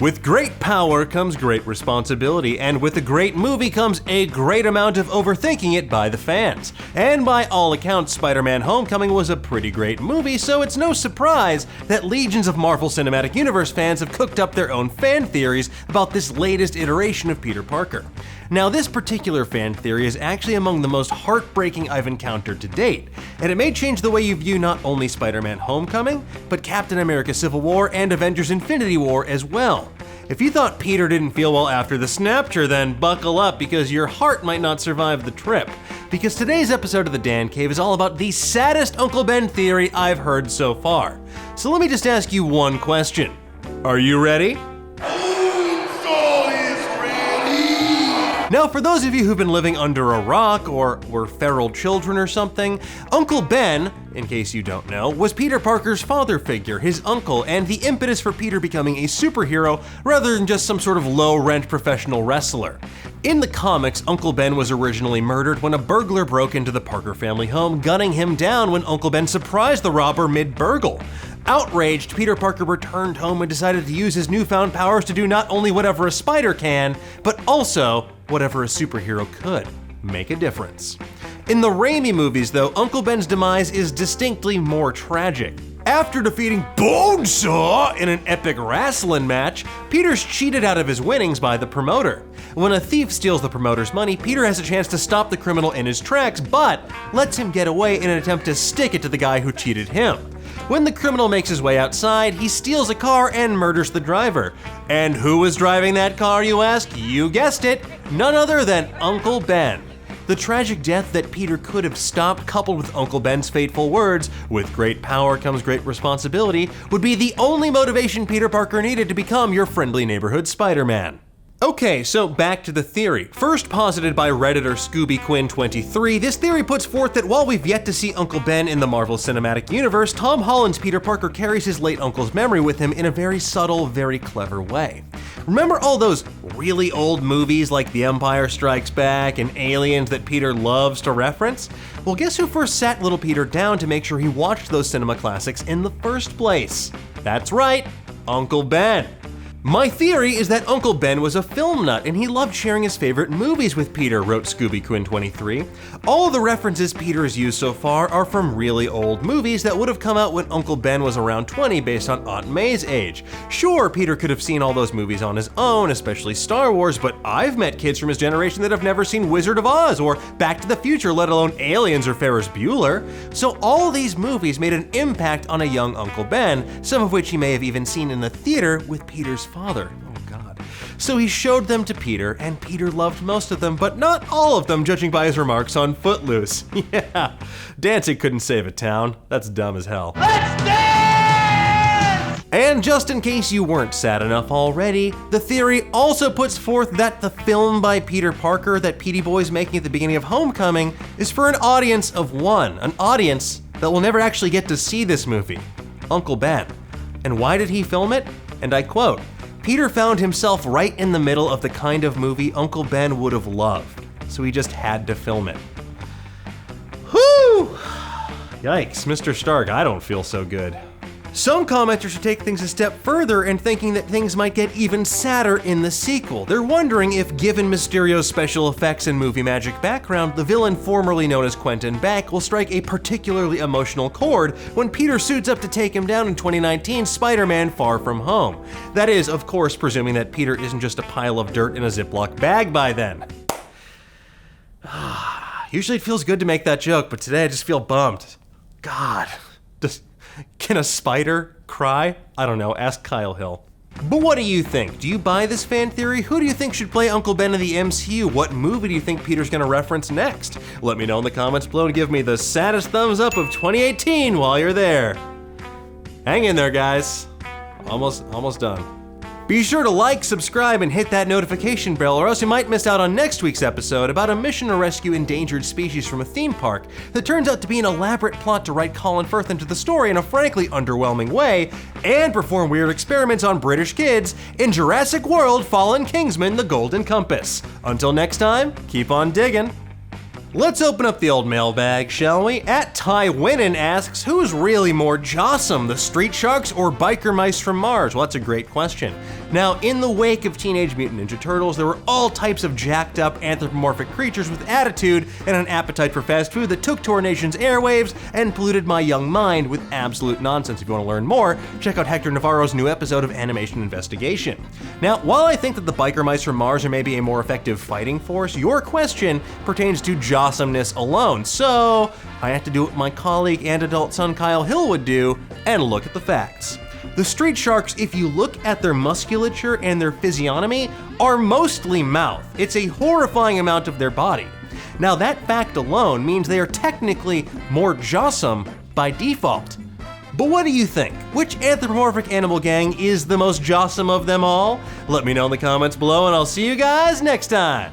With great power comes great responsibility, and with a great movie comes a great amount of overthinking it by the fans. And by all accounts, Spider-Man Homecoming was a pretty great movie, so it's no surprise that legions of Marvel Cinematic Universe fans have cooked up their own fan theories about this latest iteration of Peter Parker. Now, this particular fan theory is actually among the most heartbreaking I've encountered to date, and it may change the way you view not only Spider-Man Homecoming, but Captain America Civil War and Avengers Infinity War as well. If you thought Peter didn't feel well after the Snapture, then buckle up because your heart might not survive the trip. Because today's episode of the Dan Cave is all about the saddest Uncle Ben theory I've heard so far. So let me just ask you one question. Are you ready? Now, for those of you who've been living under a rock or were feral children or something, Uncle Ben, in case you don't know, was Peter Parker's father figure, his uncle, and the impetus for Peter becoming a superhero rather than just some sort of low-rent professional wrestler. In the comics, Uncle Ben was originally murdered when a burglar broke into the Parker family home, gunning him down when Uncle Ben surprised the robber mid-burgle. Outraged, Peter Parker returned home and decided to use his newfound powers to do not only whatever a spider can, but also whatever a superhero could: make a difference. In the Raimi movies, though, Uncle Ben's demise is distinctly more tragic. After defeating Bonesaw in an epic wrestling match, Peter's cheated out of his winnings by the promoter. When a thief steals the promoter's money, Peter has a chance to stop the criminal in his tracks, but lets him get away in an attempt to stick it to the guy who cheated him. When the criminal makes his way outside, he steals a car and murders the driver. And who was driving that car, you ask? You guessed it, none other than Uncle Ben. The tragic death that Peter could have stopped, coupled with Uncle Ben's fateful words, "With great power comes great responsibility," would be the only motivation Peter Parker needed to become your friendly neighborhood Spider-Man. Okay, so back to the theory. First posited by Redditor ScoobyQuinn23, this theory puts forth that while we've yet to see Uncle Ben in the Marvel Cinematic Universe, Tom Holland's Peter Parker carries his late uncle's memory with him in a very subtle, very clever way. Remember all those really old movies like The Empire Strikes Back and Aliens that Peter loves to reference? Well, guess who first sat little Peter down to make sure he watched those cinema classics in the first place? That's right, Uncle Ben. My theory is that Uncle Ben was a film nut and he loved sharing his favorite movies with Peter, wrote ScoobyQuinn23. All of the references Peter has used so far are from really old movies that would have come out when Uncle Ben was around 20 based on Aunt May's age. Sure, Peter could have seen all those movies on his own, especially Star Wars, but I've met kids from his generation that have never seen Wizard of Oz or Back to the Future, let alone Aliens or Ferris Bueller. So all these movies made an impact on a young Uncle Ben, some of which he may have even seen in the theater with Peter's father. Oh God. So he showed them to Peter, and Peter loved most of them, but not all of them, judging by his remarks on Footloose. Yeah, dancing couldn't save a town. That's dumb as hell. Let's dance! And just in case you weren't sad enough already, the theory also puts forth that the film by Peter Parker that Petey Boy's making at the beginning of Homecoming is for an audience of one, an audience that will never actually get to see this movie: Uncle Ben. And why did he film it? And I quote, "Peter found himself right in the middle of the kind of movie Uncle Ben would have loved, so he just had to film it." Whew! Yikes, Mr. Stark, I don't feel so good. Some commenters should take things a step further and thinking that things might get even sadder in the sequel. They're wondering if, given Mysterio's special effects and movie magic background, the villain formerly known as Quentin Beck will strike a particularly emotional chord when Peter suits up to take him down in 2019's Spider-Man Far From Home. That is, of course, presuming that Peter isn't just a pile of dirt in a Ziploc bag by then. Usually it feels good to make that joke, but today I just feel bummed. God. Can a spider cry? I don't know, ask Kyle Hill. But what do you think? Do you buy this fan theory? Who do you think should play Uncle Ben in the MCU? What movie do you think Peter's gonna reference next? Let me know in the comments below and give me the saddest thumbs up of 2018 while you're there. Hang in there, guys. Almost done. Be sure to like, subscribe, and hit that notification bell, or else you might miss out on next week's episode about a mission to rescue endangered species from a theme park that turns out to be an elaborate plot to write Colin Firth into the story in a frankly underwhelming way, and perform weird experiments on British kids in Jurassic World: Fallen Kingsman: The Golden Compass. Until next time, keep on digging. Let's open up the old mailbag, shall we? At Ty Winnan asks, who's really more jawsome, the street sharks or biker mice from Mars? Well, that's a great question. Now, in the wake of Teenage Mutant Ninja Turtles, there were all types of jacked up anthropomorphic creatures with attitude and an appetite for fast food that took to our nation's airwaves and polluted my young mind with absolute nonsense. If you want to learn more, check out Hector Navarro's new episode of Animation Investigation. Now, while I think that the biker mice from Mars are maybe a more effective fighting force, your question pertains to awesomeness alone, so I have to do what my colleague and adult son Kyle Hill would do and look at the facts. The street sharks, if you look at their musculature and their physiognomy, are mostly mouth. It's a horrifying amount of their body. Now that fact alone means they are technically more jawsome by default. But what do you think? Which anthropomorphic animal gang is the most jawsome of them all? Let me know in the comments below and I'll see you guys next time.